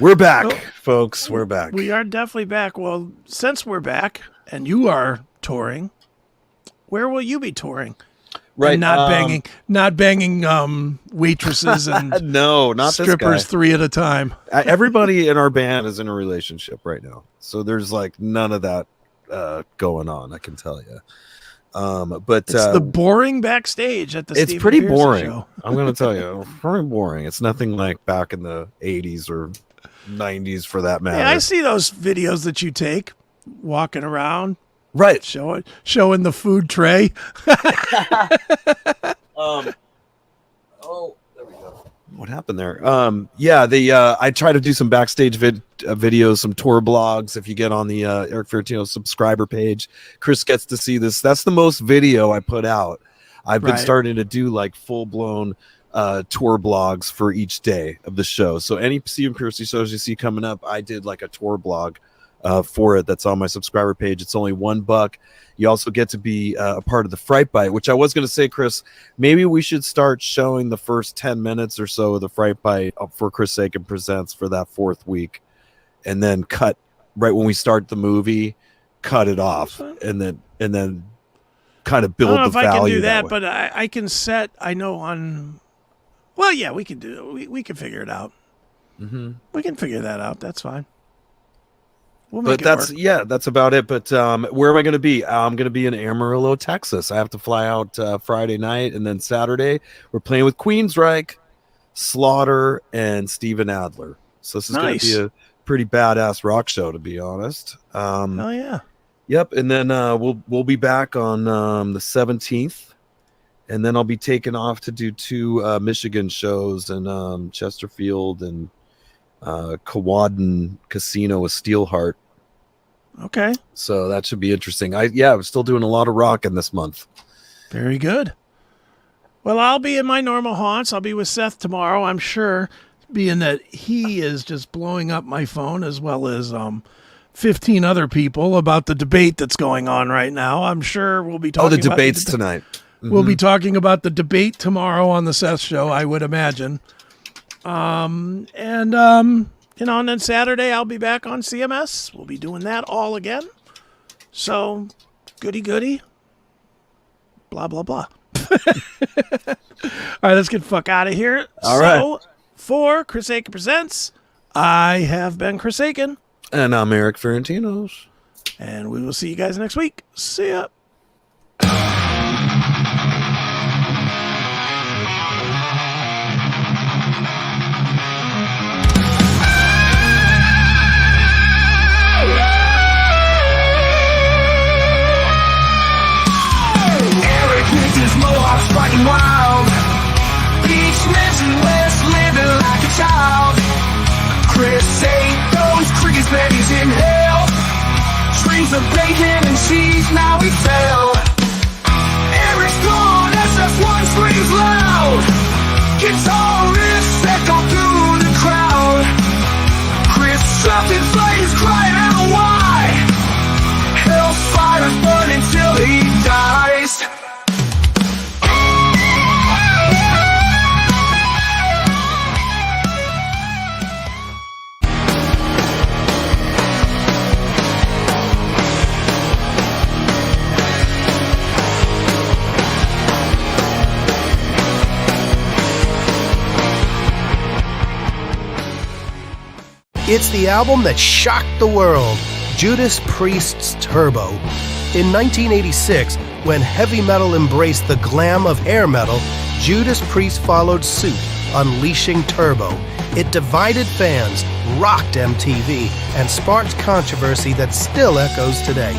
We're back, folks. We're back. We are definitely back. Well, since we're back and you are touring, where will you be touring? Right. And not banging waitresses and No, not strippers this guy. 3 at a time. Everybody in our band is in a relationship right now, so there's like none of that going on. I can tell you. But It's the boring backstage at the it's Stephen pretty Pearson boring. show. I'm going to tell you, very boring. It's nothing like back in the 80s or 90s for that matter. Yeah, I see those videos that you take walking around, Right. showing the food tray. What happened there? I try to do some backstage videos, some tour blogs. If you get on the Erik Ferentino subscriber page, Chris gets to see this. That's the most video I put out. I've been Right. starting to do like full blown tour blogs for each day of the show. So any Stephen Pearson shows you see coming up, I did like a tour blog for it. That's on my subscriber page. It's only $1. You also get to be a part of the Fright Bite, which I was going to say, Chris, maybe we should start showing the first 10 minutes or so of the Fright Bite for CHRIS AKIN Presents for that 4th week, and then cut right when we start the movie, cut it off, and then kind of build I don't know the if I can value do that, way. but I can set. I know on. Well, yeah, we can do it. We can figure it out. Mhm. We can figure that out. That's fine. We'll make But it work. that's about it. But where am I going to be? I'm going to be in Amarillo, Texas. I have to fly out Friday night, and then Saturday we're playing with Queensryche, Slaughter, and Steven Adler. So this is going Nice. to be a pretty badass rock show, to be honest. Oh yeah. Yep, and then we'll be back on the 17th, and then I'll be taken off to do 2 Michigan shows in Chesterfield and Kewadin Casino with Steelheart. Okay. So that should be interesting. I'm still doing a lot of rocking this month. Very good. Well, I'll be in my normal haunts. I'll be with Seth tomorrow, I'm sure, being that he is just blowing up my phone as well as 15 other people about the debate that's going on right now. I'm sure we'll be talking The about debates tonight. We'll be talking about the debate tomorrow on the Seth Show, I would imagine. And then Saturday I'll be back on CMS. We'll be doing that all again. So, goody. Blah, blah, blah. All right, let's get the fuck out of here. All right. For CHRIS AKIN Presents, I have been Chris Akin, And I'm Erik Ferentinos. and we will see you guys next week. See ya. Erik with his mohawks fighting wild. Each lives in West, living like a child. Chris ate those crickets that he's in hell. Dreams of bacon and cheese, now he fell. Erik's gone, SF1 screams loud. Guitarist echo through It's the album that shocked the world, Judas Priest's Turbo. In 1986, when heavy metal embraced the glam of hair metal, Judas Priest followed suit, unleashing Turbo. It divided fans, rocked MTV, and sparked controversy that still echoes today.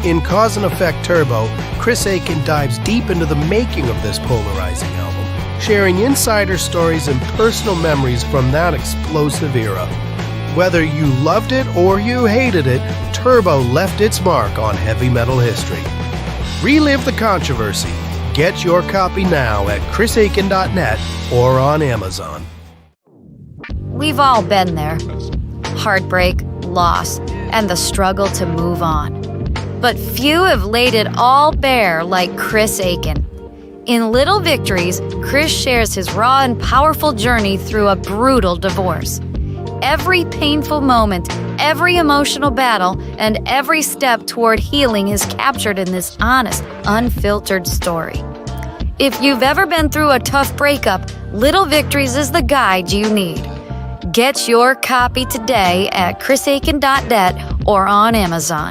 In Cause and Effect Turbo, CHRIS Akin dives deep into the making of this polarizing album, sharing insider stories and personal memories from that explosive era. Whether you loved it or you hated it, Turbo left its mark on heavy metal history. Relive the controversy. Get your copy now at chrisakin.net or on Amazon. We've all been there. Heartbreak, loss, and the struggle to move on. But few have laid it all bare like CHRIS Akin. In Little Victories, CHRIS shares his raw and powerful journey through a brutal divorce. Every painful moment, every emotional battle, and every step toward healing is captured in this honest, unfiltered story. If you've ever been through a tough breakup, Little Victories is the guide you need. Get your copy today at chrisakin.net or on Amazon.